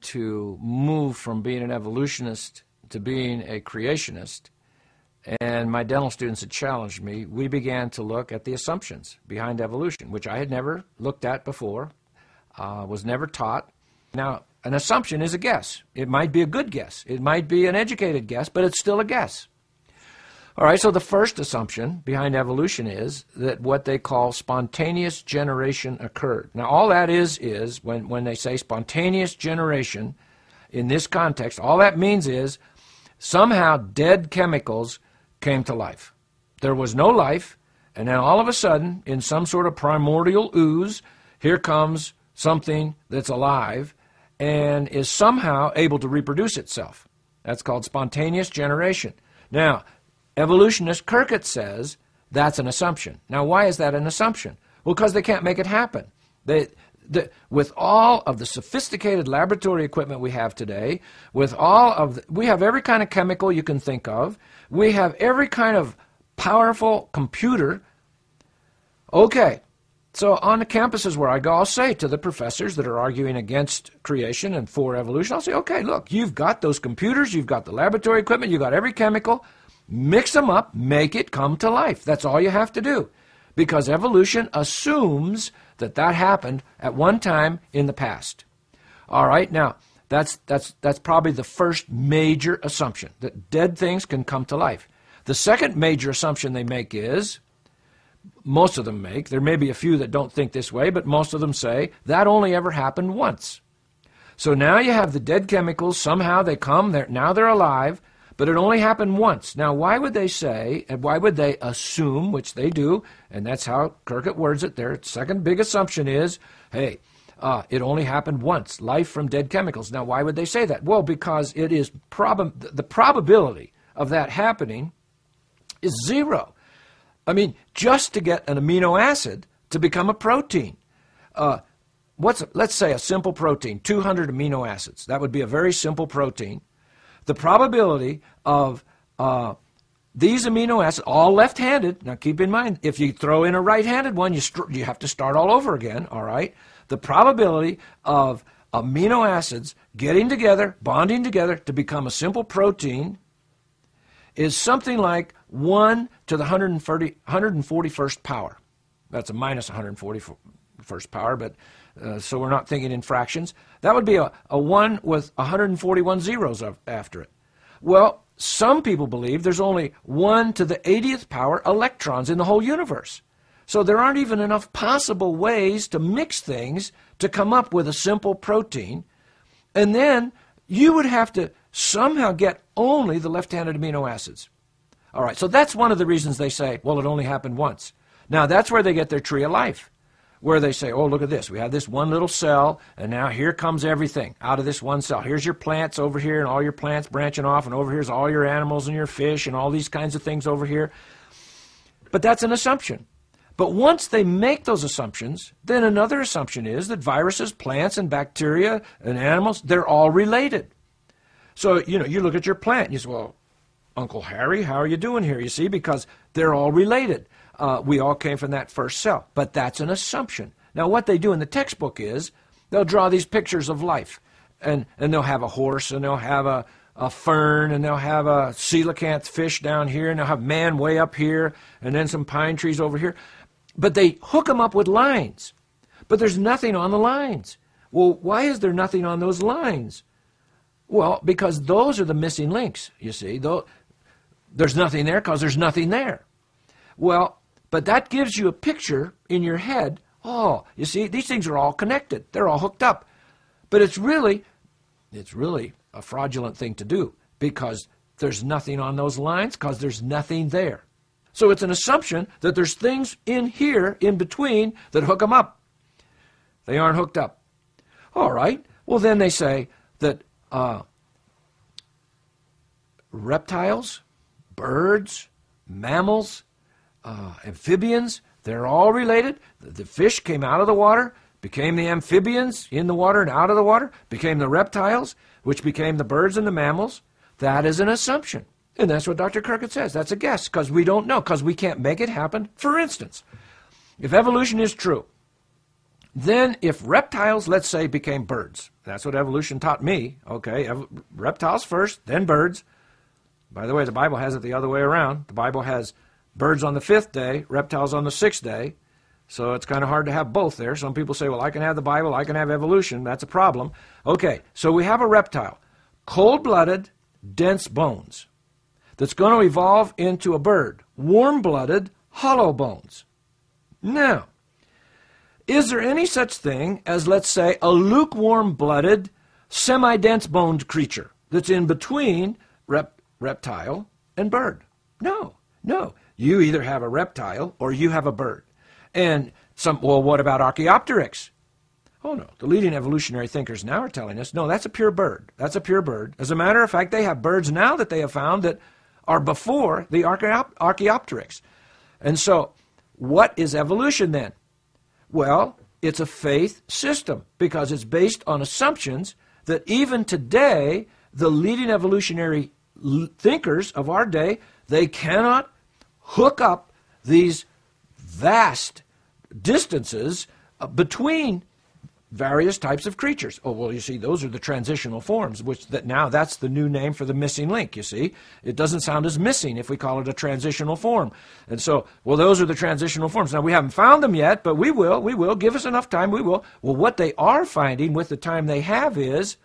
to move from being an evolutionist to being a creationist, and my dental students had challenged me, we began to look at the assumptions behind evolution, which I had never looked at before, was never taught. Now, an assumption is a guess. It might be a good guess. It might be an educated guess, but it's still a guess. All right, so the first assumption behind evolution is that what they call spontaneous generation occurred. Now, all that is when they say spontaneous generation in this context, all that means is somehow dead chemicals came to life. There was no life, and then all of a sudden, in some sort of primordial ooze, here comes something that's alive and is somehow able to reproduce itself. That's called spontaneous generation. Now, evolutionist Kirkett says that's an assumption. Now, why is that an assumption? Well, because they can't make it happen. With all of the sophisticated laboratory equipment we have today, we have every kind of chemical you can think of. We have every kind of powerful computer. Okay, so on the campuses where I go, I'll say to the professors that are arguing against creation and for evolution, I'll say, okay, look, you've got those computers, you've got the laboratory equipment, you've got every chemical. Mix them up, make it come to life. That's all you have to do. Because evolution assumes that that happened at one time in the past. All right, now, that's probably the first major assumption, that dead things can come to life. The second major assumption they make is, most of them make, there may be a few that don't think this way, but most of them say, that only ever happened once. So now you have the dead chemicals, somehow they come, now they're alive, but it only happened once. Now, why would they say, and why would they assume, which they do, and that's how Kirkett words it, their second big assumption is, hey, it only happened once, life from dead chemicals. Now, why would they say that? Well, because it is the probability of that happening is zero. I mean, just to get an amino acid to become a protein, let's say a simple protein, 200 amino acids. That would be a very simple protein. The probability of these amino acids, all left-handed, now keep in mind, if you throw in a right-handed one, you have to start all over again, all right? The probability of amino acids getting together, bonding together to become a simple protein is something like 1 to the 141st power. That's a minus 141st power, but so we're not thinking in fractions. That would be a 1 with 141 zeros after it. Well, some people believe there's only 1 to the 80th power electrons in the whole universe. So there aren't even enough possible ways to mix things to come up with a simple protein. And then you would have to somehow get only the left-handed amino acids. All right, so that's one of the reasons they say, well, it only happened once. Now, that's where they get their tree of life, where they say, oh, look at this. We have this one little cell, and now here comes everything out of this one cell. Here's your plants over here, and all your plants branching off, and over here's all your animals and your fish and all these kinds of things over here. But that's an assumption. But once they make those assumptions, then another assumption is that viruses, plants, and bacteria and animals, they're all related. So, you look at your plant, and you say, well, Uncle Harry, how are you doing here? You see, because they're all related. We all came from that first cell. But that's an assumption. Now, what they do in the textbook is they'll draw these pictures of life. And they'll have a horse, and they'll have a fern, and they'll have a coelacanth fish down here, and they'll have man way up here, and then some pine trees over here. But they hook them up with lines. But there's nothing on the lines. Well, why is there nothing on those lines? Well, because those are the missing links, you see. There's nothing there because there's nothing there. Well, but that gives you a picture in your head. Oh, you see, these things are all connected. They're all hooked up. But it's really a fraudulent thing to do because there's nothing on those lines because there's nothing there. So it's an assumption that there's things in here, in between, that hook them up. They aren't hooked up. All right. Well, then they say that reptiles, birds, mammals, amphibians, they're all related. The fish came out of the water, became the amphibians in the water and out of the water, became the reptiles, which became the birds and the mammals. That is an assumption. And that's what Dr. Kirkett says. That's a guess, because we don't know, because we can't make it happen. For instance, if evolution is true, Then if reptiles, let's say, became birds, that's what evolution taught me, okay, reptiles first, then birds. By the way, the Bible has it the other way around. The Bible has birds on the 5th day, reptiles on the 6th day. So it's kind of hard to have both there. Some people say, well, I can have the Bible, I can have evolution. That's a problem. Okay, so we have a reptile, cold-blooded, dense bones, that's going to evolve into a bird, warm-blooded, hollow bones. Now, is there any such thing as, let's say, a lukewarm-blooded, semi-dense boned creature that's in between reptile and bird? No, no. You either have a reptile or you have a bird. And well, what about Archaeopteryx? Oh, no. The leading evolutionary thinkers now are telling us, no, that's a pure bird. That's a pure bird. As a matter of fact, they have birds now that they have found that are before the Archaeopteryx. And so, what is evolution then? Well, it's a faith system because it's based on assumptions that even today, the leading evolutionary thinkers of our day, they cannot hook up these vast distances between various types of creatures. Oh, well, you see, those are the transitional forms, which that's the new name for the missing link, you see. It doesn't sound as missing if we call it a transitional form. And so, well, those are the transitional forms. Now, we haven't found them yet, but we will. Give us enough time, we will. Well, what they are finding with the time they have is,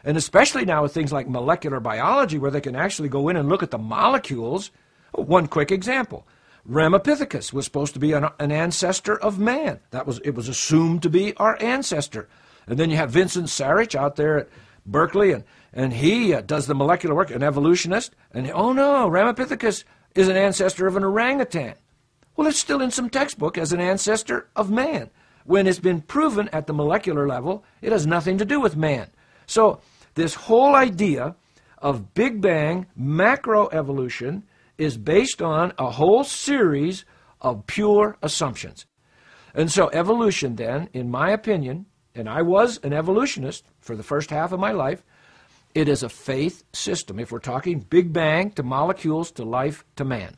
and especially now with things like molecular biology, where they can actually go in and look at the molecules. One quick example. Ramapithecus was supposed to be an ancestor of man. It was assumed to be our ancestor. And then you have Vincent Sarich out there at Berkeley, and he does the molecular work, an evolutionist. And oh no, Ramapithecus is an ancestor of an orangutan. Well, it's still in some textbook as an ancestor of man, when it's been proven at the molecular level it has nothing to do with man. So this whole idea of Big Bang macroevolution is based on a whole series of pure assumptions. And so evolution then, in my opinion, and I was an evolutionist for the first half of my life, it is a faith system. If we're talking Big Bang to molecules to life to man.